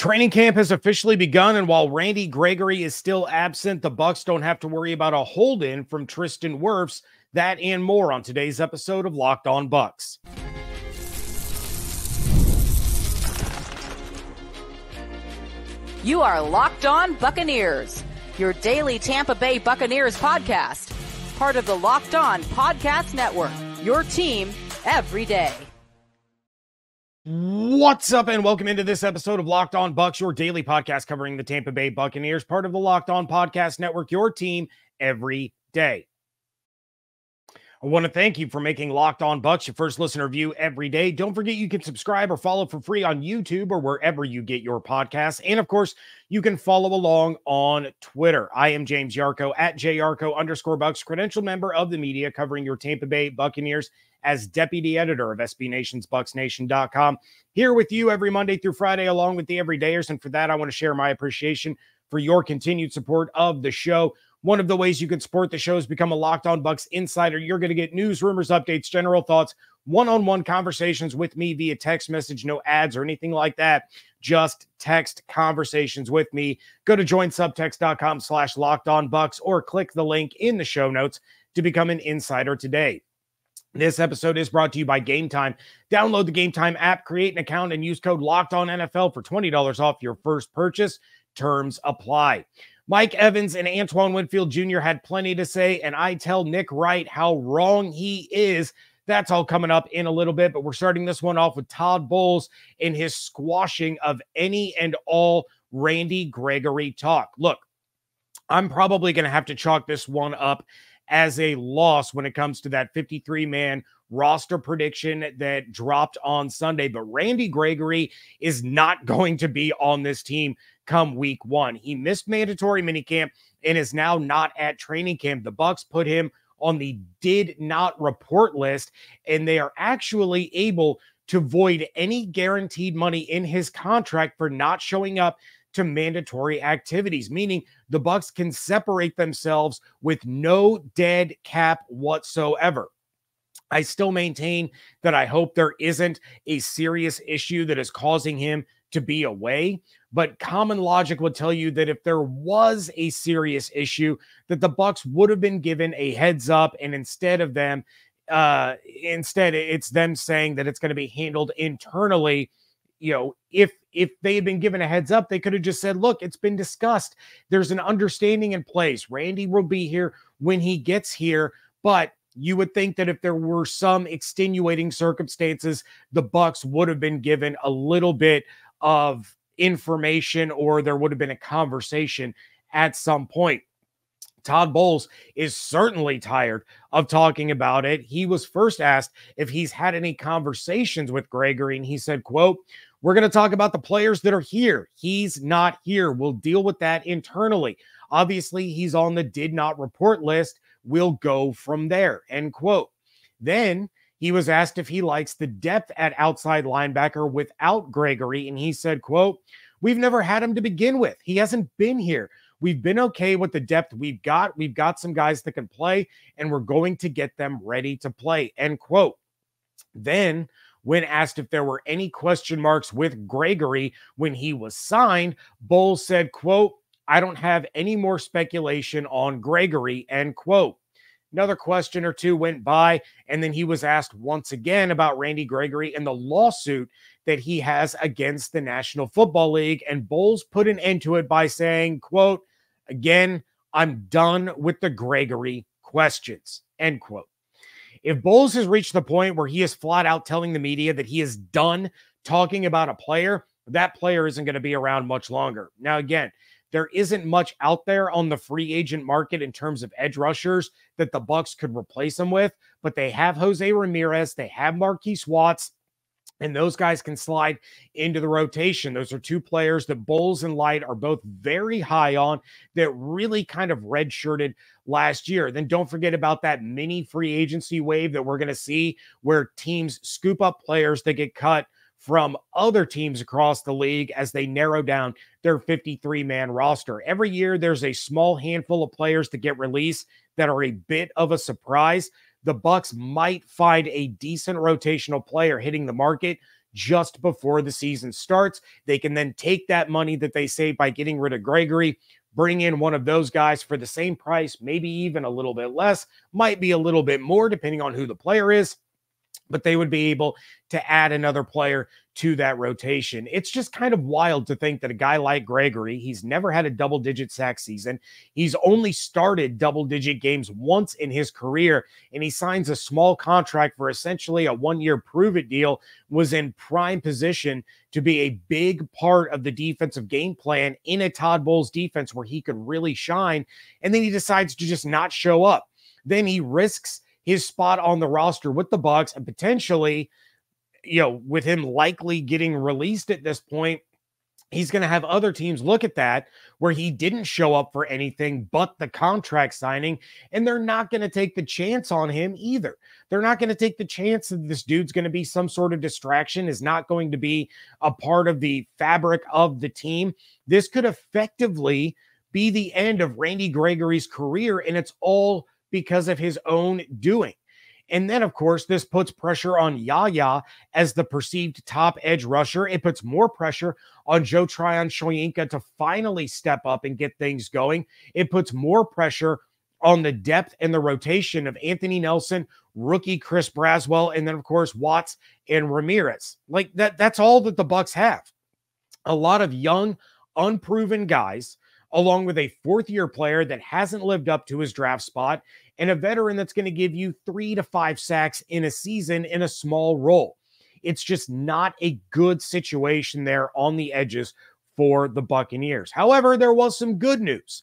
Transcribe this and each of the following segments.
Training camp has officially begun, and while Randy Gregory is still absent, the Bucs don't have to worry about a hold-in from Tristan Wirfs. That and more on today's episode of Locked On Bucs. You are Locked On Buccaneers, your daily Tampa Bay Buccaneers podcast. Part of the Locked On Podcast Network, your team every day. What's up, and welcome into this episode of Locked On Bucs, your daily podcast covering the Tampa Bay Buccaneers, part of the Locked On Podcast Network, your team every day. I want to thank you for making Locked On Bucs your first listener view every day. Don't forget you can subscribe or follow for free on YouTube or wherever you get your podcasts. And of course, you can follow along on Twitter. I am James Yarcho at JYarcho_Bucs, credentialed member of the media covering your Tampa Bay Buccaneers as deputy editor of SB Nation's BucsNation.com. Here with you every Monday through Friday, along with the everydayers. And for that, I want to share my appreciation for your continued support of the show. One of the ways you can support the show is become a Locked On Bucs insider. You're going to get news, rumors, updates, general thoughts, one-on-one conversations with me via text message, no ads or anything like that. Just text conversations with me. Go to joinsubtext.com/LockedOnBucs or click the link in the show notes to become an insider today. This episode is brought to you by Game Time. Download the Game Time app, create an account, and use code LOCKEDONNFL for $20 off your first purchase. Terms apply. Mike Evans and Antoine Winfield Jr. had plenty to say, and I tell Nick Wright how wrong he is. That's all coming up in a little bit, but we're starting this one off with Todd Bowles in his squashing of any and all Randy Gregory talk. Look, I'm probably going to have to chalk this one up as a loss when it comes to that 53-man roster prediction that dropped on Sunday. But Randy Gregory is not going to be on this team come week one. He missed mandatory minicamp and is now not at training camp. The Bucs put him on the did not report list, and they are actually able to void any guaranteed money in his contract for not showing up to mandatory activities, meaning the Bucs can separate themselves with no dead cap whatsoever. I still maintain that I hope there isn't a serious issue that is causing him to be away, but common logic would tell you that if there was a serious issue, that the Bucs would have been given a heads up, and instead it's them saying that it's going to be handled internally. You know, if they had been given a heads up, they could have just said, look, it's been discussed. There's an understanding in place. Randy will be here when he gets here, but you would think that if there were some extenuating circumstances, the Bucs would have been given a little bit of information, or there would have been a conversation at some point. Todd Bowles is certainly tired of talking about it. He was first asked if he's had any conversations with Gregory, and he said, quote, "We're going to talk about the players that are here. He's not here. We'll deal with that internally. Obviously, he's on the did not report list. We'll go from there," end quote. Then he was asked if he likes the depth at outside linebacker without Gregory, and he said, quote, "We've never had him to begin with. He hasn't been here. We've been okay with the depth we've got. We've got some guys that can play, and we're going to get them ready to play," end quote. Then, when asked if there were any question marks with Gregory when he was signed, Bowles said, quote, "I don't have any more speculation on Gregory," end quote. Another question or two went by, and then he was asked once again about Randy Gregory and the lawsuit that he has against the National Football League, and Bowles put an end to it by saying, quote, "Again, I'm done with the Gregory questions," end quote. If Bowles has reached the point where he is flat out telling the media that he is done talking about a player, that player isn't going to be around much longer. Now, again, there isn't much out there on the free agent market in terms of edge rushers that the Bucs could replace him with, but they have Jose Ramirez, they have Marquise Watts, and those guys can slide into the rotation. Those are two players that Bowles and Light are both very high on, that really kind of redshirted last year. Then don't forget about that mini free agency wave that we're going to see, where teams scoop up players that get cut from other teams across the league as they narrow down their 53-man roster. Every year, there's a small handful of players that get released that are a bit of a surprise. The Bucs might find a decent rotational player hitting the market just before the season starts. They can then take that money that they save by getting rid of Gregory, bring in one of those guys for the same price, maybe even a little bit less, might be a little bit more depending on who the player is, but they would be able to add another player to that rotation. It's just kind of wild to think that a guy like Gregory, he's never had a double-digit sack season. He's only started double-digit games once in his career, and he signs a small contract for essentially a one-year prove-it deal, was in prime position to be a big part of the defensive game plan in a Todd Bowles defense where he could really shine, and then he decides to just not show up. Then he risks his spot on the roster with the Bucs and potentially, with him likely getting released at this point, he's going to have other teams look at that where he didn't show up for anything but the contract signing, and they're not going to take the chance on him either. They're not going to take the chance that this dude's going to be some sort of distraction, is not going to be a part of the fabric of the team. This could effectively be the end of Randy Gregory's career, and it's all because of his own doing. And then, of course, this puts pressure on Yaya as the perceived top edge rusher. It puts more pressure on Joe Tryon-Shoyinka to finally step up and get things going. It puts more pressure on the depth and the rotation of Anthony Nelson, rookie Chris Braswell, and then, of course, Watts and Ramirez. Like that's all that the Bucs have. A lot of young, unproven guys, along with a fourth-year player that hasn't lived up to his draft spot, and a veteran that's going to give you 3 to 5 sacks in a season in a small role. It's just not a good situation there on the edges for the Buccaneers. However, there was some good news,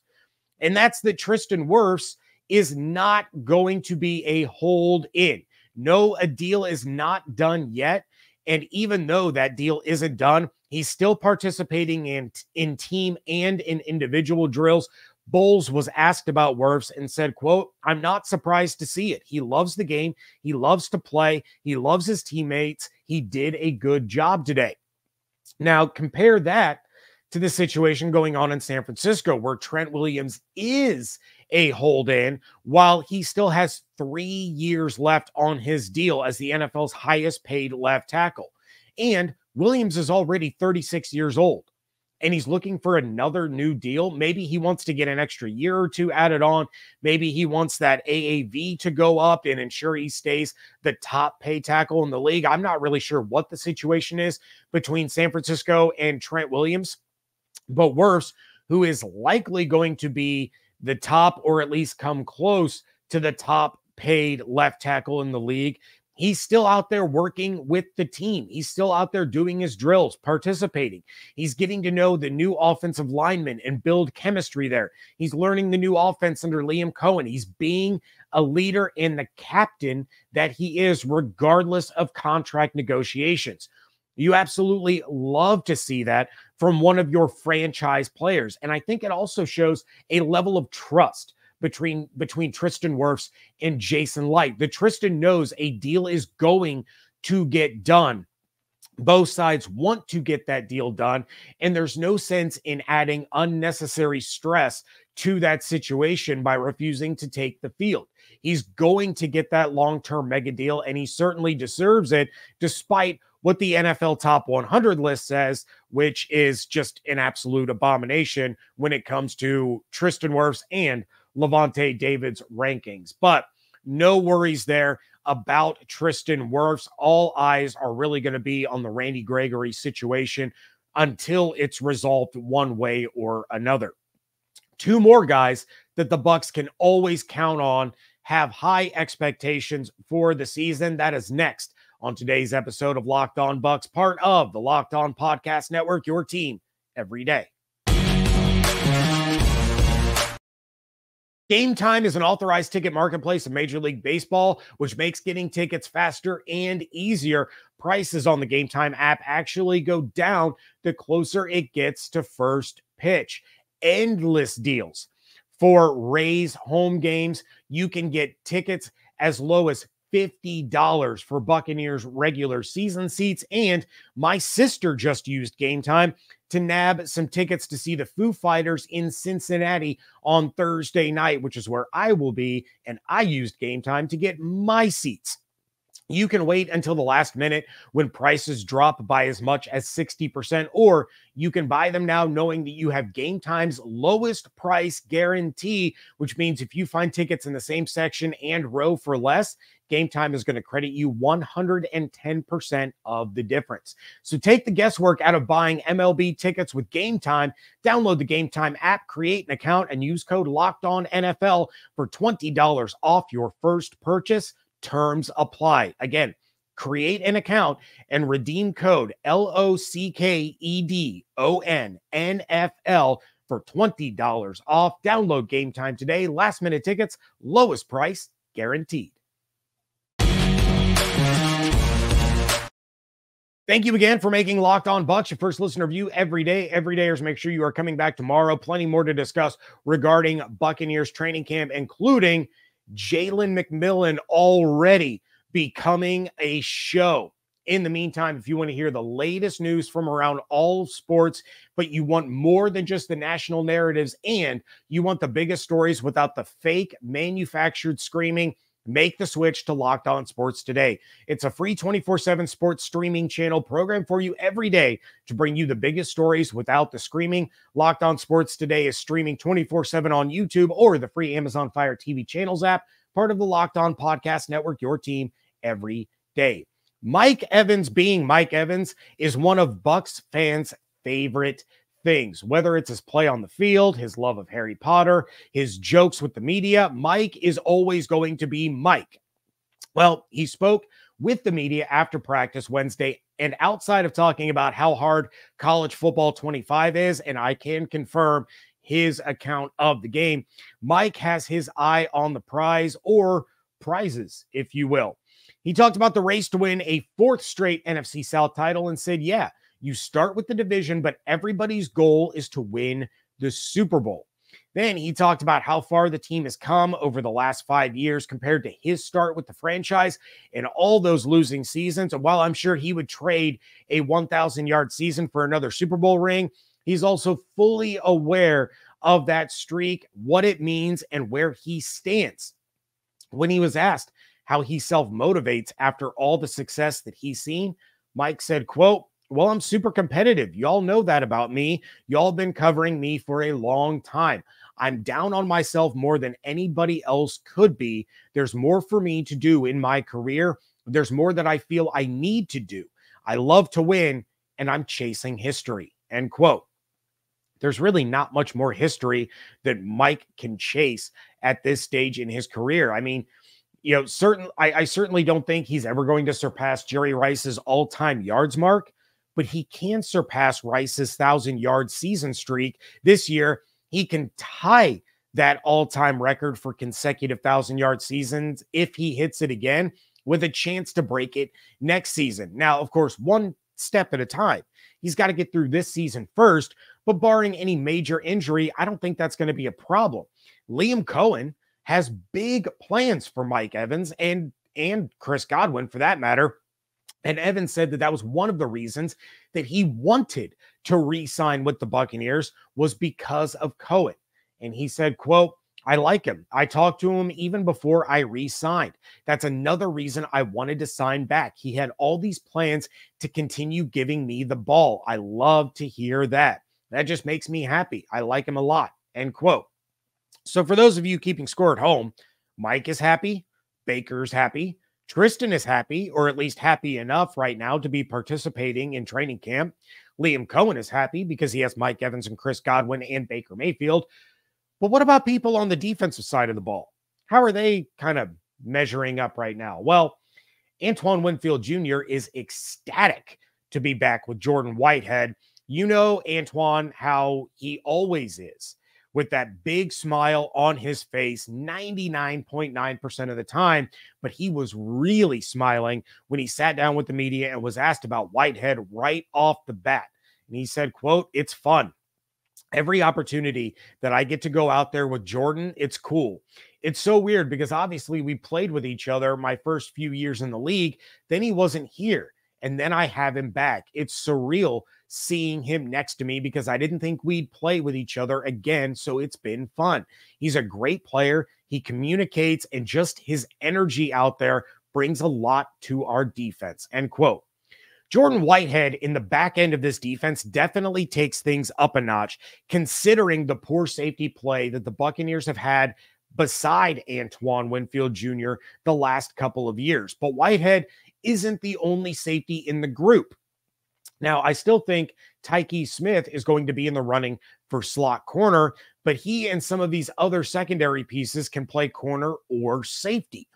and that's that Tristan Wirfs is not going to be a hold-in. No, a deal is not done yet, and even though that deal isn't done, he's still participating in team and in individual drills. Bowles was asked about Wirfs and said, quote, "I'm not surprised to see it. He loves the game. He loves to play. He loves his teammates. He did a good job today." Now, compare that to the situation going on in San Francisco, where Trent Williams is a hold-in while he still has 3 years left on his deal as the NFL's highest paid left tackle. And Williams is already 36 years old, and he's looking for another new deal. Maybe he wants to get an extra year or two added on. Maybe he wants that AAV to go up and ensure he stays the top pay tackle in the league. I'm not really sure what the situation is between San Francisco and Trent Williams, but Wirfs, who is likely going to be the top or at least come close to the top paid left tackle in the league, he's still out there working with the team. He's still out there doing his drills, participating. He's getting to know the new offensive linemen and build chemistry there. He's learning the new offense under Liam Cohen. He's being a leader and the captain that he is, regardless of contract negotiations. You absolutely love to see that from one of your franchise players. And I think it also shows a level of trust between Tristan Wirfs and Jason Licht. The Tristan knows a deal is going to get done. Both sides want to get that deal done, and there's no sense in adding unnecessary stress to that situation by refusing to take the field. He's going to get that long-term mega deal, and he certainly deserves it, despite what the NFL Top 100 list says, which is just an absolute abomination when it comes to Tristan Wirfs and Levante David's rankings. But no worries there about Tristan Wirfs. All eyes are really going to be on the Randy Gregory situation until it's resolved one way or another. Two more guys that the Bucs can always count on, have high expectations for the season. That is next on today's episode of Locked On Bucs, part of the Locked On Podcast Network, your team every day. Game Time is an authorized ticket marketplace of Major League Baseball, which makes getting tickets faster and easier. Prices on the Game Time app actually go down the closer it gets to first pitch. Endless deals for Rays home games. You can get tickets as low as $50 for Buccaneers regular season seats. And my sister just used Game Time to nab some tickets to see the Foo Fighters in Cincinnati on Thursday night, which is where I will be. And I used Game Time to get my seats. You can wait until the last minute when prices drop by as much as 60%, or you can buy them now knowing that you have Game Time's lowest price guarantee, which means if you find tickets in the same section and row for less, Game Time is going to credit you 110% of the difference. So take the guesswork out of buying MLB tickets with Game Time. Download the Game Time app, create an account, and use code LOCKEDONNFL for $20 off your first purchase. Terms apply. Again, create an account and redeem code LOCKEDONNFL for $20 off. Download Game Time today. Last minute tickets, lowest price guaranteed. Thank you again for making Locked On Bucs your first listener view every day. Everydayers, make sure you are coming back tomorrow. Plenty more to discuss regarding Buccaneers training camp, including Jalen McMillan already becoming a show. In the meantime, if you want to hear the latest news from around all of sports, but you want more than just the national narratives and you want the biggest stories without the fake manufactured screaming, make the switch to Locked On Sports Today. It's a free 24/7 sports streaming channel program for you every day to bring you the biggest stories without the screaming. Locked On Sports Today is streaming 24/7 on YouTube or the free Amazon Fire TV channels app, part of the Locked On Podcast Network, your team every day. Mike Evans being Mike Evans is one of Bucs fans' favorite things, whether it's his play on the field, his love of Harry Potter, his jokes with the media. Mike is always going to be Mike. Well, he spoke with the media after practice Wednesday, and outside of talking about how hard college football 25 is, and I can confirm his account of the game, Mike has his eye on the prize, or prizes, if you will. He talked about the race to win a fourth straight NFC South title and said, yeah, you start with the division, but everybody's goal is to win the Super Bowl. Then he talked about how far the team has come over the last 5 years compared to his start with the franchise and all those losing seasons. And while I'm sure he would trade a 1,000-yard season for another Super Bowl ring, he's also fully aware of that streak, what it means, and where he stands. When he was asked how he self-motivates after all the success that he's seen, Mike said, quote, well, I'm super competitive. Y'all know that about me. Y'all been covering me for a long time. I'm down on myself more than anybody else could be. There's more for me to do in my career. There's more that I feel I need to do. I love to win, and I'm chasing history, end quote. There's really not much more history that Mike can chase at this stage in his career. I mean, you know, I certainly don't think he's ever going to surpass Jerry Rice's all-time yards mark, but he can surpass Rice's 1,000-yard season streak this year. He can tie that all-time record for consecutive 1,000-yard seasons if he hits it again, with a chance to break it next season. Now, of course, one step at a time. He's got to get through this season first, but barring any major injury, I don't think that's going to be a problem. Liam Cohen has big plans for Mike Evans and Chris Godwin, for that matter. And Evans said that was one of the reasons that he wanted to re-sign with the Buccaneers was because of Cohen. And he said, quote, I like him. I talked to him even before I re-signed. That's another reason I wanted to sign back. He had all these plans to continue giving me the ball. I love to hear that. That just makes me happy. I like him a lot, end quote. So for those of you keeping score at home, Mike is happy. Baker's happy. Tristan is happy, or at least happy enough right now to be participating in training camp. Liam Cohen is happy because he has Mike Evans and Chris Godwin and Baker Mayfield. But what about people on the defensive side of the ball? How are they kind of measuring up right now? Well, Antoine Winfield Jr. is ecstatic to be back with Jordan Whitehead. You know, Antoine, how he always is, with that big smile on his face 99.9% of the time. But he was really smiling when he sat down with the media and was asked about Whitehead right off the bat. And he said, quote, it's fun. Every opportunity that I get to go out there with Jordan, it's cool. It's so weird because obviously we played with each other my first few years in the league. Then he wasn't here. And then I have him back. It's surreal seeing him next to me because I didn't think we'd play with each other again. So it's been fun. He's a great player. He communicates, and just his energy out there brings a lot to our defense, end quote. Jordan Whitehead in the back end of this defense definitely takes things up a notch, considering the poor safety play that the Buccaneers have had beside Antoine Winfield Jr. the last couple of years. But Whitehead isn't the only safety in the group. Now, I still think Tykee Smith is going to be in the running for slot corner, but he and some of these other secondary pieces can play corner or safety.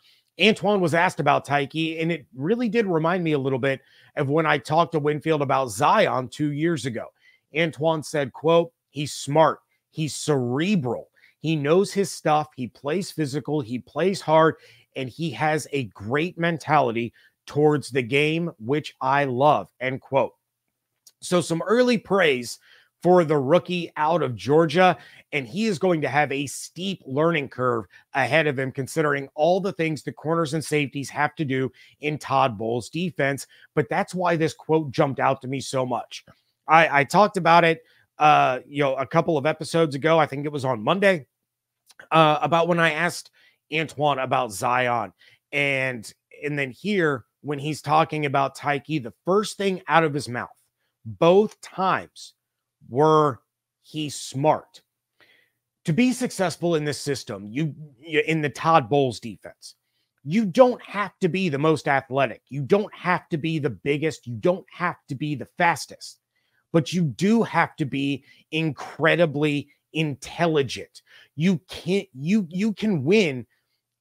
Antoine was asked about Tykee, and it really did remind me a little bit of when I talked to Winfield about Zion 2 years ago. Antoine said, quote, he's smart, he's cerebral, he knows his stuff, he plays physical, he plays hard, and he has a great mentality towards the game, which I love, end quote. So some early praise for the rookie out of Georgia, and he is going to have a steep learning curve ahead of him, considering all the things the corners and safeties have to do in Todd Bowles' defense. But that's why this quote jumped out to me so much. I talked about it, a couple of episodes ago. I think it was on Monday, about when I asked Antoine about Zion, and then here when he's talking about Tykee, the first thing out of his mouth, both times, were he's smart. To be successful in this system, you in the Todd Bowles defense, you don't have to be the most athletic. You don't have to be the biggest. You don't have to be the fastest. But you do have to be incredibly intelligent. You can win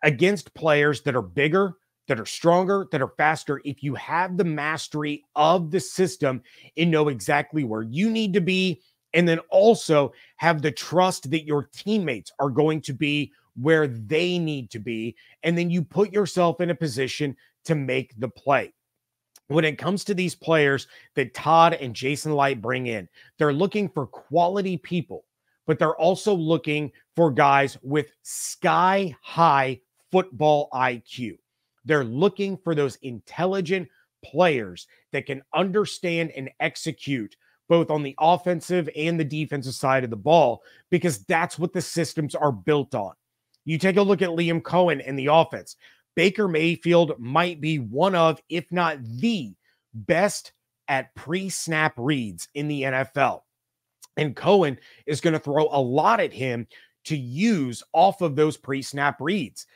against players that are bigger, that are stronger, that are faster, if you have the mastery of the system and know exactly where you need to be, and then also have the trust that your teammates are going to be where they need to be, and then you put yourself in a position to make the play. When it comes to these players that Todd and Jason Light bring in, they're looking for quality people, but they're also looking for guys with sky-high football IQ. They're looking for those intelligent players that can understand and execute both on the offensive and the defensive side of the ball, because that's what the systems are built on. You take a look at Liam Cohen and the offense. Baker Mayfield might be one of, if not the best at pre-snap reads in the NFL. And Cohen is going to throw a lot at him to use off of those pre-snap reads.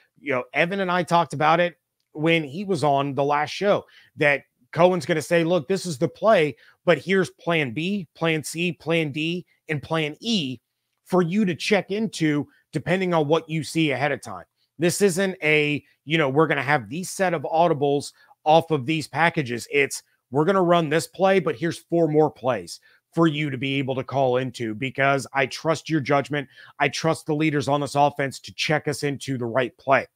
Evan and I talked about it when he was on the last show, that Cohen's going to say, look, this is the play, but here's plan B, plan C, plan D, and plan E for you to check into depending on what you see ahead of time. This isn't we're going to have these set of audibles off of these packages. It's, we're going to run this play, but here's 4 more plays for you to be able to call into, because I trust your judgment. I trust the leaders on this offense to check us into the right play.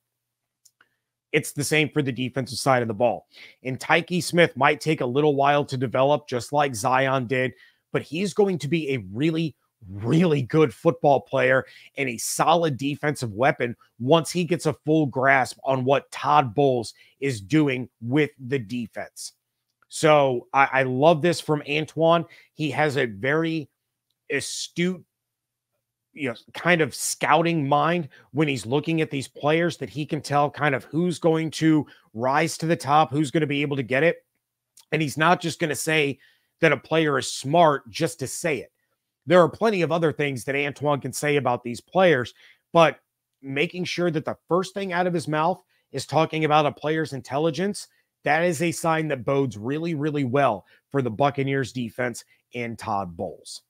It's the same for the defensive side of the ball. And Tykee Smith might take a little while to develop, just like Zion did, but he's going to be a really, really good football player and a solid defensive weapon once he gets a full grasp on what Todd Bowles is doing with the defense. So I love this from Antoine. He has a very astute, kind of scouting mind when he's looking at these players, that he can tell kind of who's going to rise to the top, who's going to be able to get it. And he's not just going to say that a player is smart just to say it. There are plenty of other things that Antoine can say about these players, but making sure that the first thing out of his mouth is talking about a player's intelligence, that is a sign that bodes really, really well for the Buccaneers defense and Todd Bowles.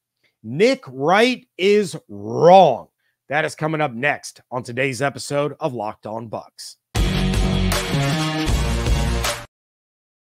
Nick Wright is wrong. That is coming up next on today's episode of Locked On Bucs.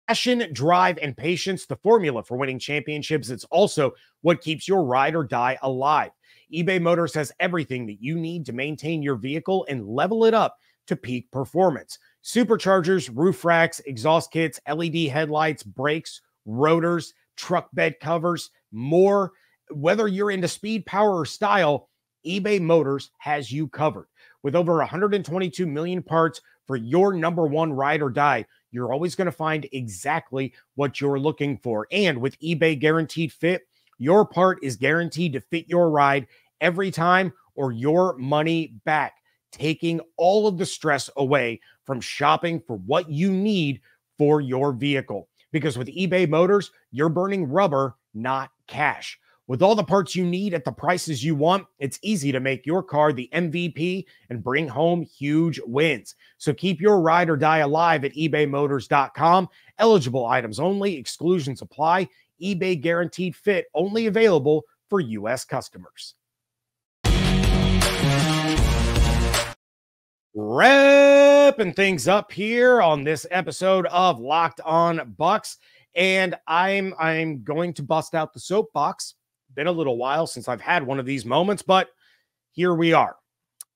Passion, drive, and patience, the formula for winning championships. It's also what keeps your ride or die alive. eBay Motors has everything that you need to maintain your vehicle and level it up to peak performance. Superchargers, roof racks, exhaust kits, LED headlights, brakes, rotors, truck bed covers, more. Whether you're into speed, power, or style, eBay Motors has you covered. With over 122 million parts for your number one ride or die, you're always going to find exactly what you're looking for. And with eBay Guaranteed Fit, your part is guaranteed to fit your ride every time or your money back. taking all of the stress away from shopping for what you need for your vehicle. Because with eBay Motors, you're burning rubber, not cash. With all the parts you need at the prices you want, it's easy to make your car the MVP and bring home huge wins. So keep your ride or die alive at ebaymotors.com. Eligible items only, exclusions apply. eBay guaranteed fit, only available for U.S. customers. Wrapping things up here on this episode of Locked On Bucs, and I'm going to bust out the soapbox. Been a little while since I've had one of these moments, but here we are.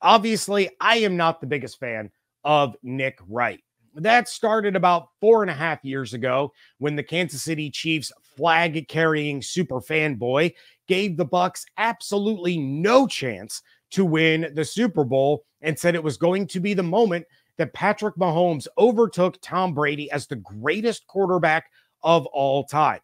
Obviously, I am not the biggest fan of Nick Wright. That started about 4.5 years ago when the Kansas City Chiefs flag-carrying super fanboy gave the Bucs absolutely no chance to win the Super Bowl and said it was going to be the moment that Patrick Mahomes overtook Tom Brady as the greatest quarterback of all time.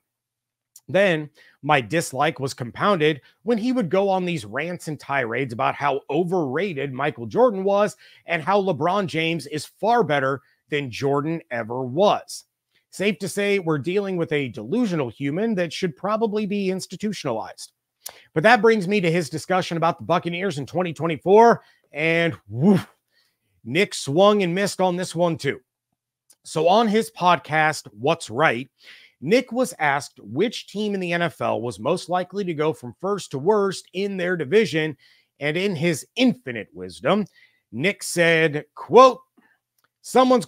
Then my dislike was compounded when he would go on these rants and tirades about how overrated Michael Jordan was and how LeBron James is far better than Jordan ever was. Safe to say we're dealing with a delusional human that should probably be institutionalized. But that brings me to his discussion about the Buccaneers in 2024, and woof, Nick swung and missed on this one too. So on his podcast, What's Right, Nick was asked which team in the NFL was most likely to go from first to worst in their division, and in his infinite wisdom, Nick said, quote, someone's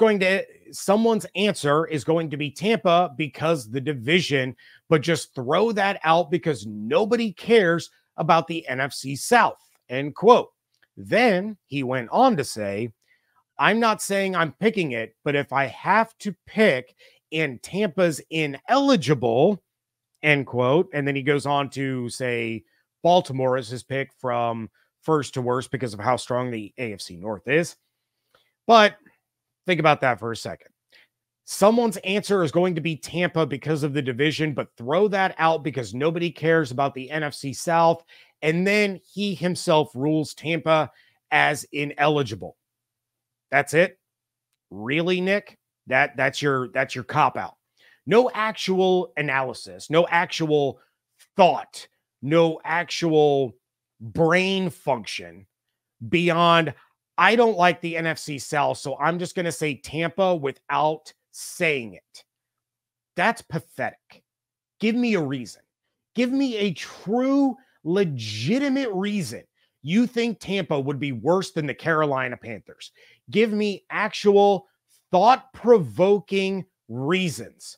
answer is going to be Tampa because the division, but just throw that out because nobody cares about the NFC South, end quote. Then he went on to say, I'm not saying I'm picking it, but if I have to pick and Tampa's ineligible, end quote. And then he goes on to say Baltimore is his pick from first to worst because of how strong the AFC North is. But think about that for a second. Someone's answer is going to be Tampa because of the division, but throw that out because nobody cares about the NFC South. And then he himself rules Tampa as ineligible. That's it? Really, Nick? That's your cop out. No actual analysis, no actual thought, no actual brain function beyond I don't like the NFC South, so I'm just going to say Tampa without saying it. That's pathetic. Give me a reason. Give me a true, legitimate reason you think Tampa would be worse than the Carolina Panthers. Give me actual thought-provoking reasons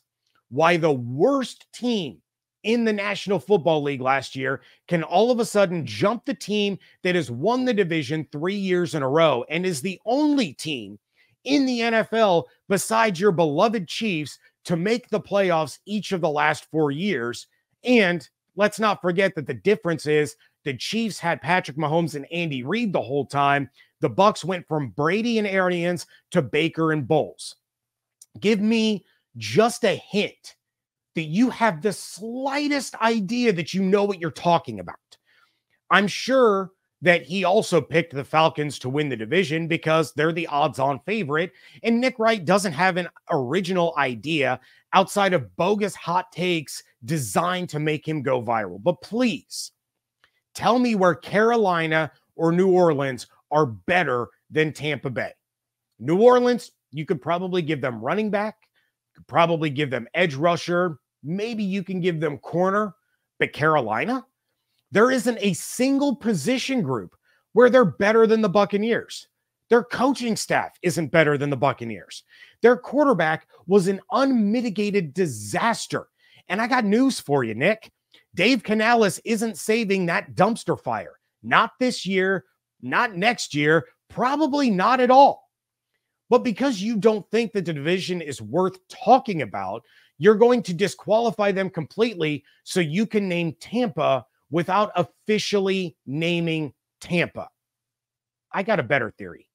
why the worst team in the National Football League last year can all of a sudden jump the team that has won the division 3 years in a row and is the only team in the NFL besides your beloved Chiefs to make the playoffs each of the last 4 years. And let's not forget that the difference is the Chiefs had Patrick Mahomes and Andy Reid the whole time. The Bucs went from Brady and Arians to Baker and Bowles. Give me just a hint that you have the slightest idea that you know what you're talking about. I'm sure that he also picked the Falcons to win the division because they're the odds-on favorite, and Nick Wright doesn't have an original idea outside of bogus hot takes designed to make him go viral. But please, tell me where Carolina or New Orleans are better than Tampa Bay. New Orleans, you could probably give them running back, could probably give them edge rusher, maybe you can give them corner, but Carolina, there isn't a single position group where they're better than the Buccaneers. Their coaching staff isn't better than the Buccaneers. Their quarterback was an unmitigated disaster. And I got news for you, Nick. Dave Canales isn't saving that dumpster fire. Not this year, not next year, probably not at all. But because you don't think that the division is worth talking about, you're going to disqualify them completely so you can name Tampa without officially naming Tampa. I got a better theory.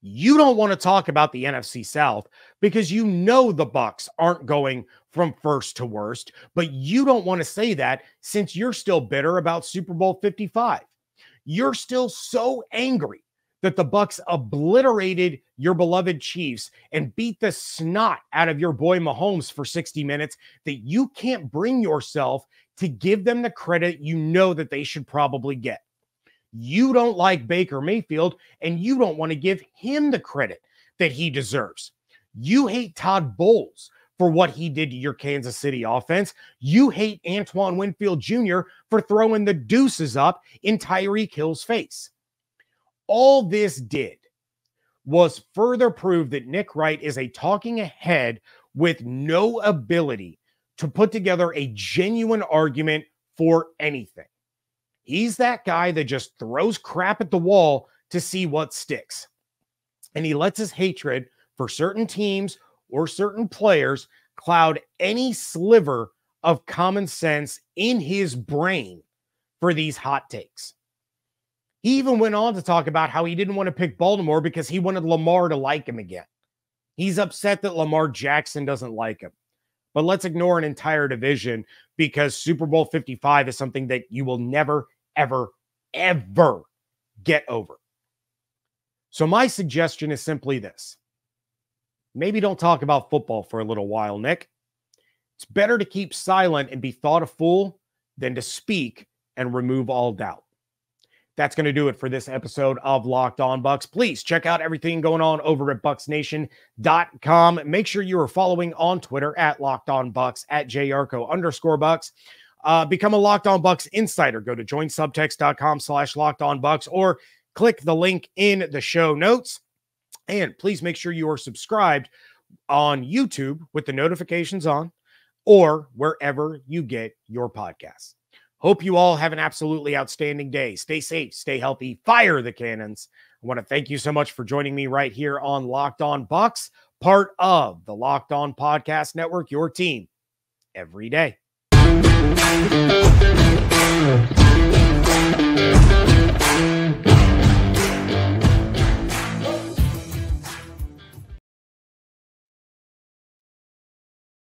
You don't want to talk about the NFC South because you know the Bucs aren't going from first to worst, but you don't want to say that since you're still bitter about Super Bowl 55. You're still so angry that the Bucs obliterated your beloved Chiefs and beat the snot out of your boy Mahomes for 60 minutes, that you can't bring yourself to give them the credit you know that they should probably get. You don't like Baker Mayfield, and you don't want to give him the credit that he deserves. You hate Todd Bowles for what he did to your Kansas City offense. You hate Antoine Winfield Jr. for throwing the deuces up in Tyreek Hill's face. All this did was further prove that Nick Wright is a talking head with no ability to put together a genuine argument for anything. He's that guy that just throws crap at the wall to see what sticks. And he lets his hatred for certain teams or certain players cloud any sliver of common sense in his brain for these hot takes. He even went on to talk about how he didn't want to pick Baltimore because he wanted Lamar to like him again. He's upset that Lamar Jackson doesn't like him. But let's ignore an entire division, because Super Bowl 55 is something that you will never, ever, ever get over. So my suggestion is simply this. Maybe don't talk about football for a little while, Nick. It's better to keep silent and be thought a fool than to speak and remove all doubt. That's going to do it for this episode of Locked On Bucs. Please check out everything going on over at BucsNation.com. Make sure you are following on Twitter at Locked On Bucs, at @JYarcho_Bucs. Become a Locked On Bucs insider. Go to joinsubtext.com/LockedOnBucs or click the link in the show notes. And please make sure you are subscribed on YouTube with the notifications on, or wherever you get your podcasts. Hope you all have an absolutely outstanding day. Stay safe, stay healthy, fire the cannons. I want to thank you so much for joining me right here on Locked On Bucs, part of the Locked On Podcast Network, your team every day.